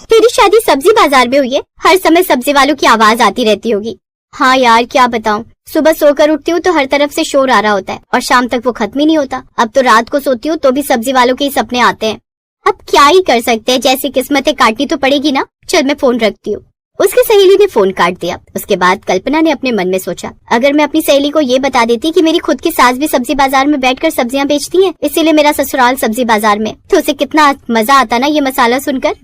तेरी शादी सब्जी बाजार में हुई है, हर समय सब्जी वालों की आवाज आती रहती होगी। हाँ यार क्या बताऊं, सुबह सोकर उठती हूँ तो हर तरफ से शोर आ रहा होता है और शाम तक वो खत्म ही नहीं होता। अब तो रात को सोती हूँ तो भी सब्जी वालों के ही सपने आते हैं। अब क्या ही कर सकते हैं, जैसी किस्मतें काटनी तो पड़ेगी ना। चल मैं फोन रखती हूँ। उसकी सहेली ने फोन काट दिया। उसके बाद कल्पना ने अपने मन में सोचा, अगर मैं अपनी सहेली को ये बता देती कि मेरी खुद की सास भी सब्जी बाजार में बैठकर सब्जियां बेचती है, इसीलिए मेरा ससुराल सब्जी बाजार में, तो उसे कितना मजा आता ना ये मसाला सुनकर।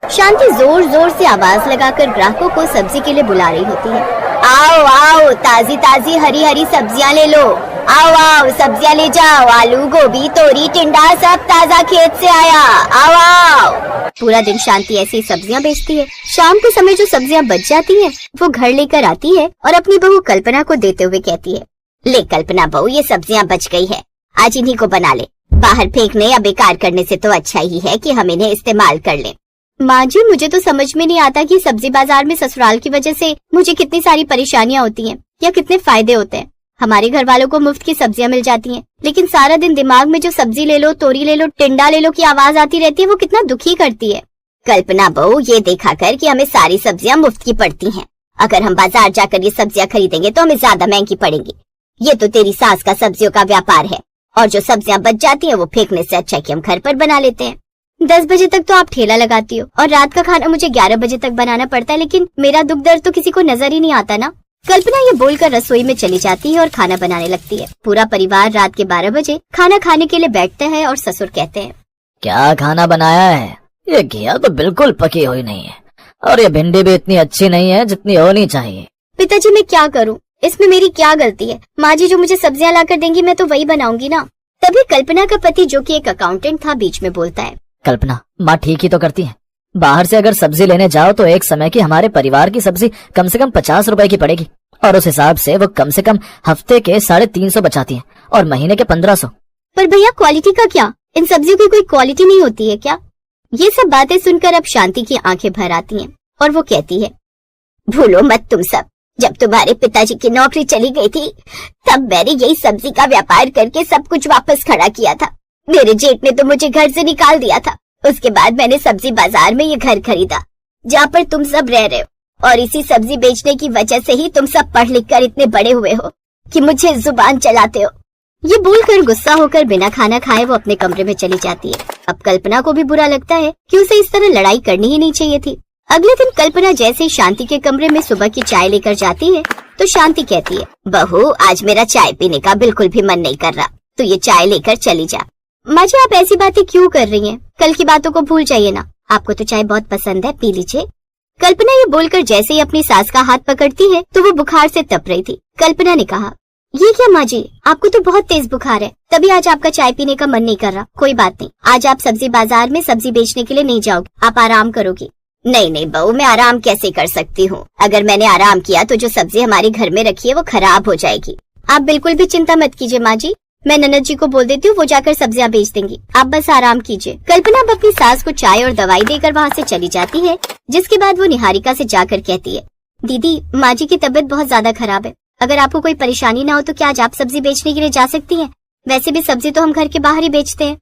शांति जोर जोर से आवाज लगाकर ग्राहकों को सब्जी के लिए बुला रही होती है। आओ आओ, ताजी ताजी हरी हरी सब्जियां ले लो। आओ आओ, सब्जियां ले जाओ, आलू गोभी तोरी टिंडा सब ताजा खेत से आया। आओ आओ। पूरा दिन शांति ऐसी सब्जियां बेचती है। शाम के समय जो सब्जियां बच जाती हैं, वो घर लेकर आती है और अपनी बहू कल्पना को देते हुए कहती है, ले कल्पना बहू, ये सब्जियां बच गई है, आज इन्हीं को बना ले। बाहर फेंकने या बेकार करने से तो अच्छा ही है कि हम इन्हें इस्तेमाल कर लें। माँ जी, मुझे तो समझ में नहीं आता कि सब्जी बाजार में ससुराल की वजह से मुझे कितनी सारी परेशानियां होती हैं या कितने फायदे होते हैं। हमारे घर वालों को मुफ्त की सब्जियां मिल जाती हैं, लेकिन सारा दिन दिमाग में जो सब्जी ले लो, तोरी ले लो, टिंडा ले लो की आवाज आती रहती है, वो कितना दुखी करती है। कल्पना बहू, ये देखा कर कि हमें सारी सब्जियां मुफ्त की पड़ती हैं। अगर हम बाजार जाकर ये सब्जियां खरीदेंगे तो हमें ज्यादा महंगी पड़ेंगी। ये तो तेरी सास का सब्जियों का व्यापार है, और जो सब्जियां बच जाती हैं वो फेंकने से अच्छा कि हम घर पर बना लेते हैं। 10 बजे तक तो आप ठेला लगाती हो और रात का खाना मुझे 11 बजे तक बनाना पड़ता है, लेकिन मेरा दुख दर्द तो किसी को नजर ही नहीं आता ना। कल्पना ये बोलकर रसोई में चली जाती है और खाना बनाने लगती है। पूरा परिवार रात के 12 बजे खाना खाने के लिए बैठते हैं और ससुर कहते हैं, क्या खाना बनाया है? ये घिया तो बिल्कुल पकी हुई नहीं है, और ये भिंडी भी इतनी अच्छी नहीं है जितनी होनी चाहिए। पिताजी मैं क्या करूं, इसमें मेरी क्या गलती है? माँ जी जो मुझे सब्जियां लाकर देंगी मैं तो वही बनाऊंगी ना। तभी कल्पना का पति जो कि एक अकाउंटेंट था बीच में बोलता है, कल्पना, माँ ठीक ही तो करती है। बाहर से अगर सब्जी लेने जाओ तो एक समय की हमारे परिवार की सब्जी कम से कम 50 रुपए की पड़ेगी, और उस हिसाब से वो कम से कम हफ्ते के 350 बचाती है और महीने के 1500। पर भैया क्वालिटी का क्या? इन सब्जियों की कोई क्वालिटी नहीं होती है क्या? ये सब बातें सुनकर अब शांति की आंखें भर आती हैं और वो कहती है, भूलो मत तुम सब, जब तुम्हारे पिताजी की नौकरी चली गई थी तब मैंने यही सब्जी का व्यापार करके सब कुछ वापस खड़ा किया था। मेरे जेठ ने तो मुझे घर से निकाल दिया था। उसके बाद मैंने सब्जी बाजार में ये घर खरीदा जहाँ पर तुम सब रह रहे हो, और इसी सब्जी बेचने की वजह से ही तुम सब पढ़ लिख कर इतने बड़े हुए हो कि मुझे जुबान चलाते हो। ये बोलकर गुस्सा होकर बिना खाना खाए वो अपने कमरे में चली जाती है। अब कल्पना को भी बुरा लगता है कि उसे इस तरह लड़ाई करनी ही नहीं चाहिए थी। अगले दिन कल्पना जैसे ही शांति के कमरे में सुबह की चाय लेकर जाती है तो शांति कहती है, बहू आज मेरा चाय पीने का बिल्कुल भी मन नहीं कर रहा, तो ये चाय लेकर चली जा। माँ जी आप ऐसी बातें क्यों कर रही हैं? कल की बातों को भूल जाइए ना, आपको तो चाय बहुत पसंद है, पी लीजिए। कल्पना ये बोलकर जैसे ही अपनी सास का हाथ पकड़ती है तो वो बुखार से तप रही थी। कल्पना ने कहा, ये क्या माँ जी, आपको तो बहुत तेज बुखार है, तभी आज आपका चाय पीने का मन नहीं कर रहा। कोई बात नहीं, आज आप सब्जी बाजार में सब्जी बेचने के लिए नहीं जाओगे, आप आराम करोगी। नहीं नहीं बहू, मैं आराम कैसे कर सकती हूँ? अगर मैंने आराम किया तो जो सब्जी हमारे घर में रखी है वो खराब हो जाएगी। आप बिल्कुल भी चिंता मत कीजिए माँ जी, मैं ननद जी को बोल देती हूँ, वो जाकर सब्जियां बेच देंगी, आप बस आराम कीजिए। कल्पना अब अपनी सास को चाय और दवाई देकर वहाँ से चली जाती है, जिसके बाद वो निहारिका से जाकर कहती है, दीदी माँ जी की तबीयत बहुत ज्यादा खराब है, अगर आपको कोई परेशानी ना हो तो क्या आज आप सब्जी बेचने के लिए जा सकती हैं? वैसे भी सब्जी तो हम घर के बाहर ही बेचते हैं।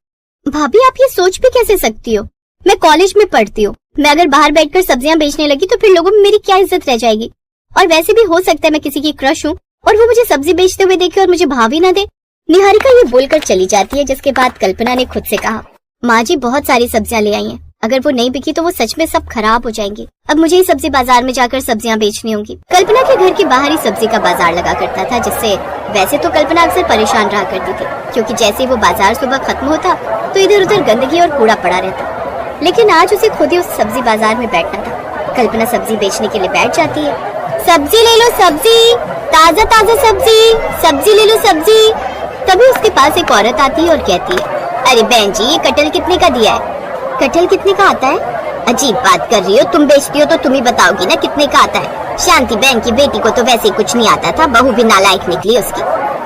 भाभी आप ये सोच भी कैसे सकती हो? मैं कॉलेज में पढ़ती हूँ, मैं अगर बाहर बैठकर सब्जियां बेचने लगी तो फिर लोगों में मेरी क्या इज्जत रह जाएगी? और वैसे भी हो सकता है मैं किसी की क्रश हूँ और वो मुझे सब्जी बेचते हुए देखे और मुझे भाव ही ना दे। निहारिका ये बोलकर चली जाती है, जिसके बाद कल्पना ने खुद से कहा, माँ जी बहुत सारी सब्जियां ले आई हैं, अगर वो नहीं बिकी तो वो सच में सब खराब हो जाएंगी। अब मुझे ही सब्जी बाजार में जाकर सब्जियां बेचनी होंगी। कल्पना के घर के बाहर ही सब्जी का बाजार लगा करता था, जिससे वैसे तो कल्पना अक्सर परेशान रहा करती थी, क्योंकि जैसे ही वो बाजार सुबह खत्म होता तो इधर उधर गंदगी और कूड़ा पड़ा रहता। लेकिन आज उसे खुद ही उस सब्जी बाजार में बैठना था। कल्पना सब्जी बेचने के लिए बैठ जाती है। सब्जी ले लो सब्जी, ताजा ताजा सब्जी, सब्जी ले लो सब्जी। तभी उसके पास एक औरत आती है और कहती है, अरे बहन जी ये कटहल कितने का दिया है? कटहल कितने का आता है? अजीब बात कर रही हो, तुम बेचती हो तो तुम ही बताओगी ना कितने का आता है। शांति बहन की बेटी को तो वैसे ही कुछ नहीं आता था, बहू भी नालायक निकली उसकी।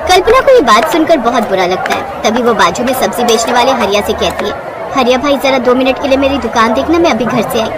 कल्पना को ये बात सुनकर बहुत बुरा लगता है। तभी वो बाजू में सब्जी बेचने वाले हरिया से कहती है, हरिया भाई जरा 2 मिनट के लिए मेरी दुकान देखना, मैं अभी घर से आई।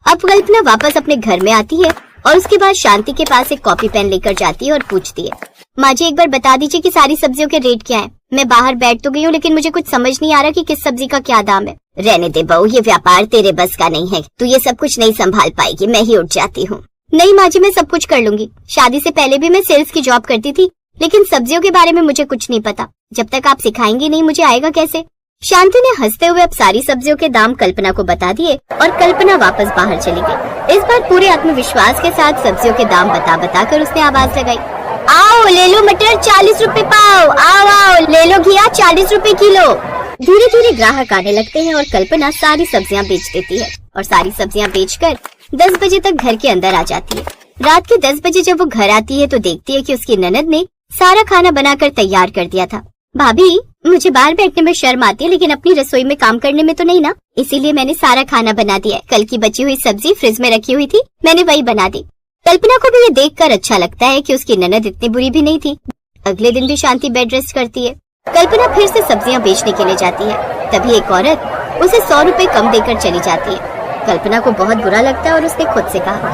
अब कल्पना वापस अपने घर में आती है और उसके बाद शांति के पास एक कॉपी पेन लेकर जाती है और पूछती है, माँ जी एक बार बता दीजिए कि सारी सब्जियों के रेट क्या है। मैं बाहर बैठ तो गई हूँ लेकिन मुझे कुछ समझ नहीं आ रहा कि किस सब्जी का क्या दाम है। रहने दे बहू, ये व्यापार तेरे बस का नहीं है, तू ये सब कुछ नहीं संभाल पाएगी, मैं ही उठ जाती हूँ। नहीं माँ जी, मैं सब कुछ कर लूंगी। शादी से पहले भी मैं सेल्स की जॉब करती थी, लेकिन सब्जियों के बारे में मुझे कुछ नहीं पता। जब तक आप सिखाएंगी नहीं मुझे आएगा कैसे। शांति ने हंसते हुए अब सारी सब्जियों के दाम कल्पना को बता दिए और कल्पना वापस बाहर चली गई। इस बार पूरे आत्मविश्वास के साथ सब्जियों के दाम बता कर उसने आवाज लगाई, आओ ले लो मटर 40 रुपए पाव, आओ आओ ले लो घिया 40 रुपए किलो। धीरे धीरे ग्राहक आने लगते हैं और कल्पना सारी सब्जियां बेच देती है और सारी सब्जियां बेचकर 10 बजे तक घर के अंदर आ जाती है। रात के 10 बजे जब वो घर आती है तो देखती है कि उसकी ननद ने सारा खाना बनाकर तैयार कर दिया था। भाभी, मुझे बाहर बैठने में शर्म आती है लेकिन अपनी रसोई में काम करने में तो नहीं ना, इसीलिए मैंने सारा खाना बना दिया है। कल की बची हुई सब्जी फ्रिज में रखी हुई थी, मैंने वही बना दी। कल्पना को भी ये देखकर अच्छा लगता है कि उसकी ननद इतनी बुरी भी नहीं थी। अगले दिन भी शांति बेड रेस्ट करती है। कल्पना फिर से सब्जियां बेचने के लिए जाती है। तभी एक औरत उसे 100 रुपए कम देकर चली जाती है। कल्पना को बहुत बुरा लगता है और उसने खुद से कहा,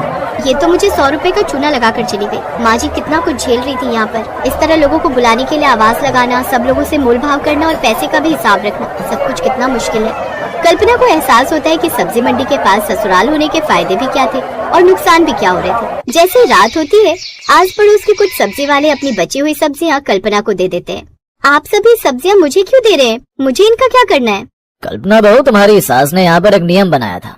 ये तो मुझे 100 रुपए का चूना लगाकर चली गई। माँ जी कितना कुछ झेल रही थी यहाँ पर। इस तरह लोगों को बुलाने के लिए आवाज लगाना, सब लोगों से मोल भाव करना और पैसे का भी हिसाब रखना, सब कुछ कितना मुश्किल है। कल्पना को एहसास होता है कि सब्जी मंडी के पास ससुराल होने के फायदे भी क्या थे और नुकसान भी क्या हो रहे थे। जैसे रात होती है, आस पड़ोस के कुछ सब्जी वाले अपनी बची हुई सब्जियां कल्पना को दे देते हैं। आप सभी सब्जियां मुझे क्यों दे रहे हैं, मुझे इनका क्या करना है? कल्पना बहू, तुम्हारी सास ने यहाँ पर एक नियम बनाया था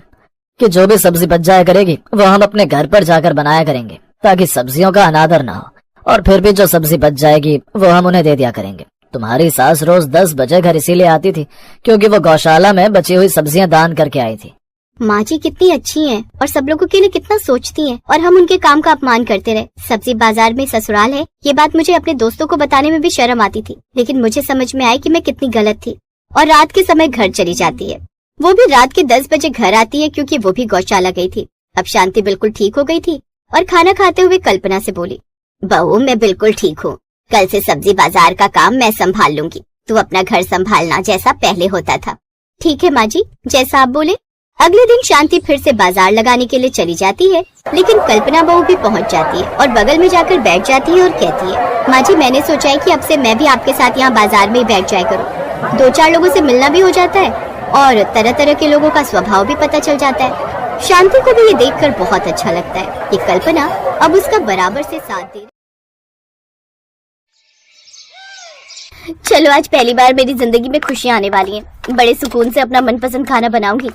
कि जो भी सब्जी बच जाया करेगी वो हम अपने घर पर जाकर बनाया करेंगे ताकि सब्जियों का अनादर ना हो, और फिर भी जो सब्जी बच जाएगी वो हम उन्हें दे दिया करेंगे। तुम्हारी सास रोज 10 बजे घर इसीलिए आती थी क्योंकि वो गौशाला में बची हुई सब्जियां दान करके आई थी। माँ जी कितनी अच्छी हैं और सब लोगों के लिए कितना सोचती हैं और हम उनके काम का अपमान करते रहे। सब्जी बाजार में ससुराल है, ये बात मुझे अपने दोस्तों को बताने में भी शर्म आती थी, लेकिन मुझे समझ में आई कि मैं कितनी गलत थी और रात के समय घर चली जाती है। वो भी रात के 10 बजे घर आती है क्योंकि वो भी गौशाला गई थी। अब शांति बिल्कुल ठीक हो गई थी और खाना खाते हुए कल्पना से बोली, बहू मैं बिल्कुल ठीक हूँ, कल से सब्जी बाजार का काम मैं संभाल लूंगी, तू अपना घर संभालना जैसा पहले होता था। ठीक है माँ जी, जैसा आप बोले। अगले दिन शांति फिर से बाजार लगाने के लिए चली जाती है, लेकिन कल्पना बहू भी पहुँच जाती है और बगल में जाकर बैठ जाती है और कहती है, माँ जी मैंने सोचा है कि अब से मैं भी आपके साथ यहाँ बाजार में ही बैठ जाया करूँ। 2-4 लोगों से मिलना भी हो जाता है और तरह तरह के लोगों का स्वभाव भी पता चल जाता है। शांति को भी ये देखकर बहुत अच्छा लगता है कि कल्पना अब उसका बराबर से साथ दे। चलो आज पहली बार मेरी जिंदगी में खुशियां आने वाली हैं। बड़े सुकून से अपना मनपसंद खाना बनाऊंगी।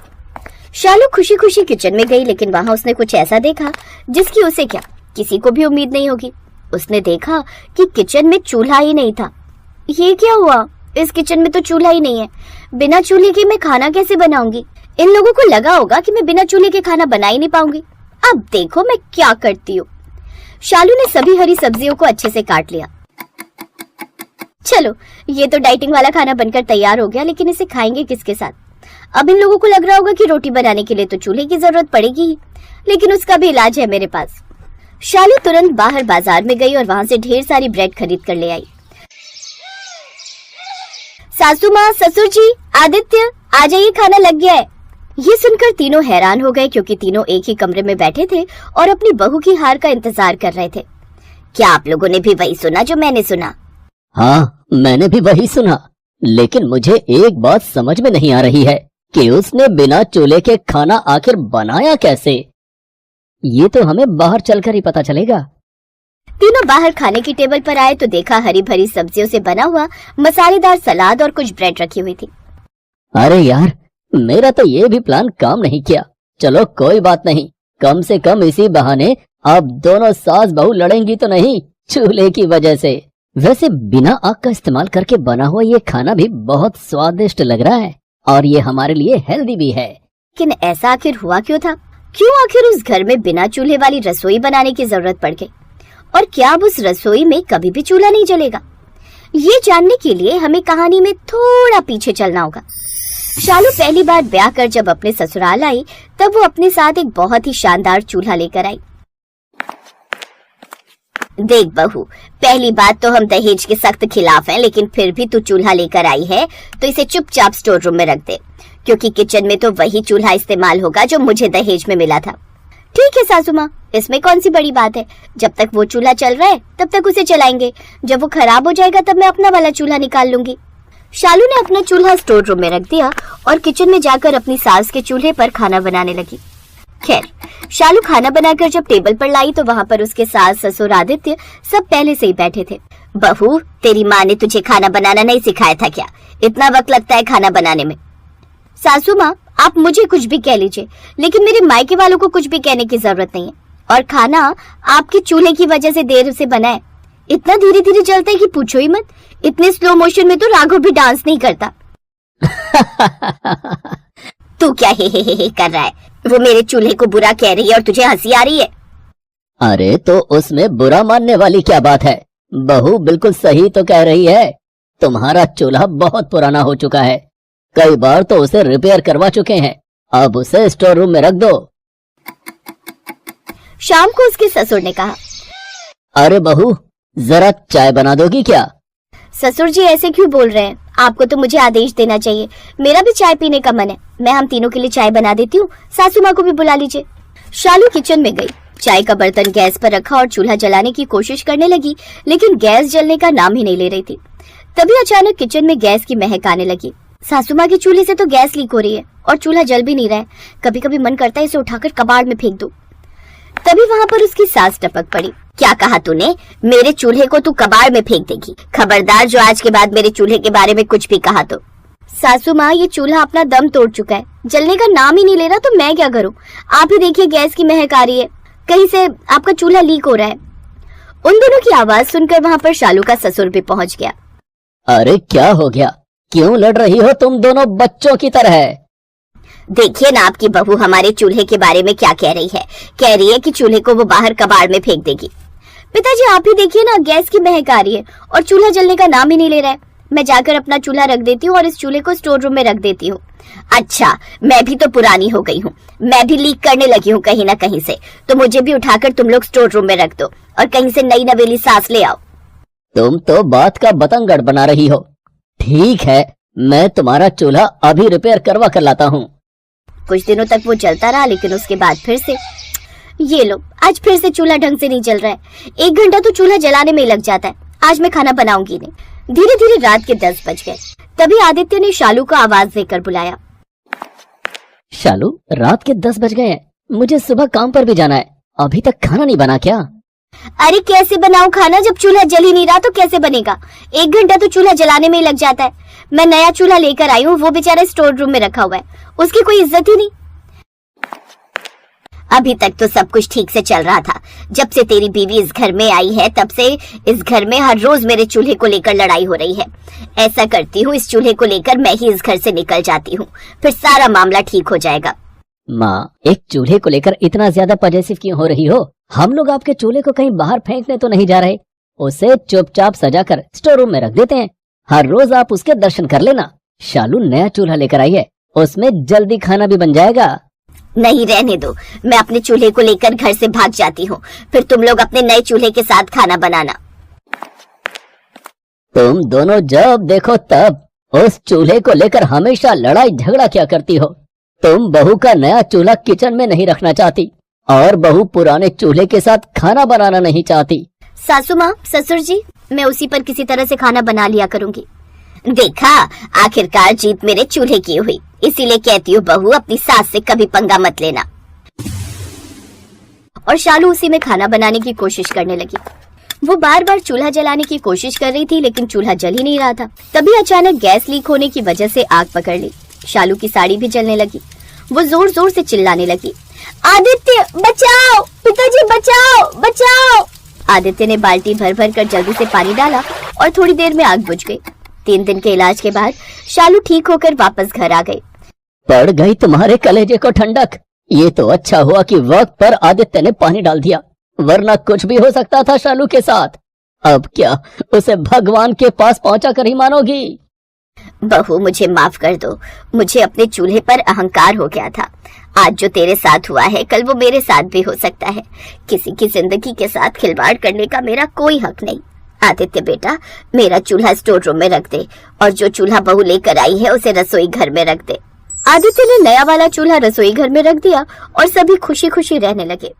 शालू खुशी खुशी किचन में गई, लेकिन वहाँ उसने कुछ ऐसा देखा जिसकी उसे क्या किसी को भी उम्मीद नहीं होगी। उसने देखा कि किचन में चूल्हा ही नहीं था। ये क्या हुआ, इस किचन में तो चूल्हा ही नहीं है। बिना चूल्हे के मैं खाना कैसे बनाऊंगी? इन लोगों को लगा होगा कि मैं बिना चूल्हे के खाना बना ही नहीं पाऊंगी। अब देखो मैं क्या करती हूँ। शालू ने सभी हरी सब्जियों को अच्छे से काट लिया। चलो ये तो डाइटिंग वाला खाना बनकर तैयार हो गया, लेकिन इसे खाएंगे किसके साथ? अब इन लोगों को लग रहा होगा कि रोटी बनाने के लिए तो चूल्हे की जरूरत पड़ेगी ही, लेकिन उसका भी इलाज है मेरे पास। शालू तुरंत बाहर बाजार में गई और वहाँ से ढेर सारी ब्रेड खरीद कर ले आई। सासू माँ, ससुर जी, आदित्य आ जाइए, खाना लग गया है। ये सुनकर तीनों हैरान हो गए क्योंकि तीनों एक ही कमरे में बैठे थे और अपनी बहू की हार का इंतजार कर रहे थे। क्या आप लोगों ने भी वही सुना जो मैंने सुना? हाँ, मैंने भी वही सुना, लेकिन मुझे एक बात समझ में नहीं आ रही है कि उसने बिना चूल्हे के खाना आखिर बनाया कैसे। ये तो हमें बाहर चलकर ही पता चलेगा। तीनों बाहर खाने की टेबल पर आए तो देखा हरी भरी सब्जियों से बना हुआ मसालेदार सलाद और कुछ ब्रेड रखी हुई थी। अरे यार, मेरा तो ये भी प्लान काम नहीं किया। चलो कोई बात नहीं, कम से कम इसी बहाने आप दोनों सास बहू लड़ेंगी तो नहीं चूल्हे की वजह से। वैसे बिना आग का इस्तेमाल करके बना हुआ ये खाना भी बहुत स्वादिष्ट लग रहा है और ये हमारे लिए हेल्दी भी है। लेकिन ऐसा आखिर हुआ क्यों था? क्यों आखिर उस घर में बिना चूल्हे वाली रसोई बनाने की जरूरत पड़ गई? और क्या अब उस रसोई में कभी भी चूल्हा नहीं जलेगा? ये जानने के लिए हमें कहानी में थोड़ा पीछे चलना होगा। शालू पहली बार ब्याह कर जब अपने ससुराल आई तब वो अपने साथ एक बहुत ही शानदार चूल्हा लेकर आई। देख बहू, पहली बात तो हम दहेज के सख्त खिलाफ हैं, लेकिन फिर भी तू चूल्हा लेकर आई है तो इसे चुपचाप स्टोर रूम में रख दे, क्योंकि किचन में तो वही चूल्हा इस्तेमाल होगा जो मुझे दहेज में मिला था। ठीक है सासू माँ, इसमें कौन सी बड़ी बात है। जब तक वो चूल्हा चल रहा है तब तक उसे चलाएंगे, जब वो खराब हो जाएगा तब मैं अपना वाला चूल्हा निकाल लूंगी। शालू ने अपना चूल्हा स्टोर रूम में रख दिया और किचन में जाकर अपनी सास के चूल्हे पर खाना बनाने लगी। खैर, शालू खाना बनाकर जब टेबल पर लाई तो वहाँ पर उसके सास, ससुर, आदित्य सब पहले से ही बैठे थे। बहू, तेरी माँ ने तुझे खाना बनाना नहीं सिखाया था क्या? इतना वक्त लगता है खाना बनाने में। सासू माँ, आप मुझे कुछ भी कह लीजिए, लेकिन मेरे मायके वालों को कुछ भी कहने की जरूरत नहीं है। और खाना आपके चूल्हे की वजह से देर से बना है। इतना धीरे धीरे चलता है कि पूछो ही मत। इतने स्लो मोशन में तो राघव भी डांस नहीं करता। तू क्या हे कर रहा है? वो मेरे चूल्हे को बुरा कह रही है और तुझे हंसी आ रही है। अरे तो उसमें बुरा मानने वाली क्या बात है? बहू बिल्कुल सही तो कह रही है। तुम्हारा चूल्हा बहुत पुराना हो चुका है, कई बार तो उसे रिपेयर करवा चुके हैं। अब उसे स्टोर रूम में रख दो। शाम को उसके ससुर ने कहा, अरे बहू, जरा चाय बना दोगी क्या? ससुर जी ऐसे क्यों बोल रहे हैं? आपको तो मुझे आदेश देना चाहिए। मेरा भी चाय पीने का मन है। मैं हम तीनों के लिए चाय बना देती हूँ। सासू माँ को भी बुला लीजिए। शालू किचन में गई, चाय का बर्तन गैस पर रखा और चूल्हा जलाने की कोशिश करने लगी, लेकिन गैस जलने का नाम ही नहीं ले रही थी। तभी अचानक किचन में गैस की महक आने लगी। सासू माँ के चूल्हे से तो गैस लीक हो रही है और चूल्हा जल भी नहीं रहा है। कभी कभी मन करता है इसे उठाकर कबाड़ में फेंक दूं। तभी वहाँ पर उसकी सास टपक पड़ी। क्या कहा तूने? मेरे चूल्हे को तू कबाड़ में फेंक देगी? खबरदार जो आज के बाद मेरे चूल्हे के बारे में कुछ भी कहा तो। सासू माँ, ये चूल्हा अपना दम तोड़ चुका है, जलने का नाम ही नहीं ले रहा, तो मैं क्या करूँ? आप ही देखिए, गैस की महक आ रही है, कहीं से आपका चूल्हा लीक हो रहा है। उन दोनों की आवाज सुनकर वहाँ पर शालू का ससुर भी पहुँच गया। अरे क्या हो गया? क्यों लड़ रही हो तुम दोनों बच्चों की तरह? देखिए ना आपकी बहू हमारे चूल्हे के बारे में क्या कह रही है। कह रही है कि चूल्हे को वो बाहर कबाड़ में फेंक देगी। पिताजी, आप ही देखिए ना, गैस की महक आ रही है और चूल्हा जलने का नाम ही नहीं ले रहा है। मैं जाकर अपना चूल्हा रख देती हूँ और इस चूल्हे को स्टोर रूम में रख देती हूँ। अच्छा, मैं भी तो पुरानी हो गई हूँ, मैं भी लीक करने लगी हूँ कहीं ना कहीं से, तो मुझे भी उठाकर तुम लोग स्टोर रूम में रख दो और कहीं से नई नवेली सास ले आओ। तुम तो बात का बतंगड़ बना रही हो। ठीक है, मैं तुम्हारा चूल्हा अभी रिपेयर करवा कर लाता हूँ। कुछ दिनों तक वो चलता रहा, लेकिन उसके बाद फिर से ये लो, आज फिर से चूल्हा ढंग से नहीं चल रहा है। 1 घंटा तो चूल्हा जलाने में ही लग जाता है। आज मैं खाना बनाऊंगी नहीं। धीरे धीरे रात के 10 बज गए। तभी आदित्य ने शालू को आवाज देकर बुलाया। शालू, रात के 10 बज गए हैं, मुझे सुबह काम पर भी जाना है। अभी तक खाना नहीं बना क्या? अरे कैसे बनाऊं खाना? जब चूल्हा जल ही नहीं रहा तो कैसे बनेगा? 1 घंटा तो चूल्हा जलाने में ही लग जाता है। मैं नया चूल्हा लेकर आई हूँ, वो बेचारा स्टोर रूम में रखा हुआ है, उसकी कोई इज्जत ही नहीं। अभी तक तो सब कुछ ठीक से चल रहा था। जब से तेरी बीवी इस घर में आई है तब से इस घर में हर रोज मेरे चूल्हे को लेकर लड़ाई हो रही है। ऐसा करती हूँ, इस चूल्हे को लेकर मैं ही इस घर से निकल जाती हूँ, फिर सारा मामला ठीक हो जाएगा। माँ, एक चूल्हे को लेकर इतना ज्यादा पॉजिटिव क्यों हो रही हो? हम लोग आपके चूल्हे को कहीं बाहर फेंकने तो नहीं जा रहे। उसे चुपचाप सजाकर स्टोर रूम में रख देते हैं। हर रोज आप उसके दर्शन कर लेना। शालू नया चूल्हा लेकर आई है, उसमें जल्दी खाना भी बन जाएगा। नहीं, रहने दो, मैं अपने चूल्हे को लेकर घर से भाग जाती हूँ, फिर तुम लोग अपने नए चूल्हे के साथ खाना बनाना। तुम दोनों जब देखो तब उस चूल्हे को लेकर हमेशा लड़ाई झगड़ा क्या करती हो? तुम बहू का नया चूल्हा किचन में नहीं रखना चाहती और बहू पुराने चूल्हे के साथ खाना बनाना नहीं चाहती। सासू माँ, ससुर जी, मैं उसी पर किसी तरह से खाना बना लिया करूंगी। देखा, आखिरकार जीत मेरे चूल्हे की हुई। इसीलिए कहती हूँ बहू, अपनी सास से कभी पंगा मत लेना। और शालू उसी में खाना बनाने की कोशिश करने लगी। वो बार बार चूल्हा जलाने की कोशिश कर रही थी, लेकिन चूल्हा जल ही नहीं रहा था। तभी अचानक गैस लीक होने की वजह से आग पकड़ ली। शालू की साड़ी भी जलने लगी। वो जोर जोर से चिल्लाने लगी, आदित्य बचाओ, पिताजी बचाओ, बचाओ। आदित्य ने बाल्टी भर भर कर जल्दी से पानी डाला और थोड़ी देर में आग बुझ गई। 3 दिन के इलाज के बाद शालू ठीक होकर वापस घर आ गई। पड़ गई तुम्हारे कलेजे को ठंडक। ये तो अच्छा हुआ कि वक्त पर आदित्य ने पानी डाल दिया, वरना कुछ भी हो सकता था शालू के साथ। अब क्या उसे भगवान के पास पहुंचा कर ही मानोगी? बहू, मुझे माफ कर दो। मुझे अपने चूल्हे पर अहंकार हो गया था। आज जो तेरे साथ हुआ है, कल वो मेरे साथ भी हो सकता है। किसी की जिंदगी के साथ खिलवाड़ करने का मेरा कोई हक नहीं। आदित्य बेटा, मेरा चूल्हा स्टोर रूम में रख दे और जो चूल्हा बहू लेकर आई है उसे रसोई घर में रख दे। आदित्य ने नया वाला चूल्हा रसोई घर में रख दिया और सभी खुशी खुशी रहने लगे।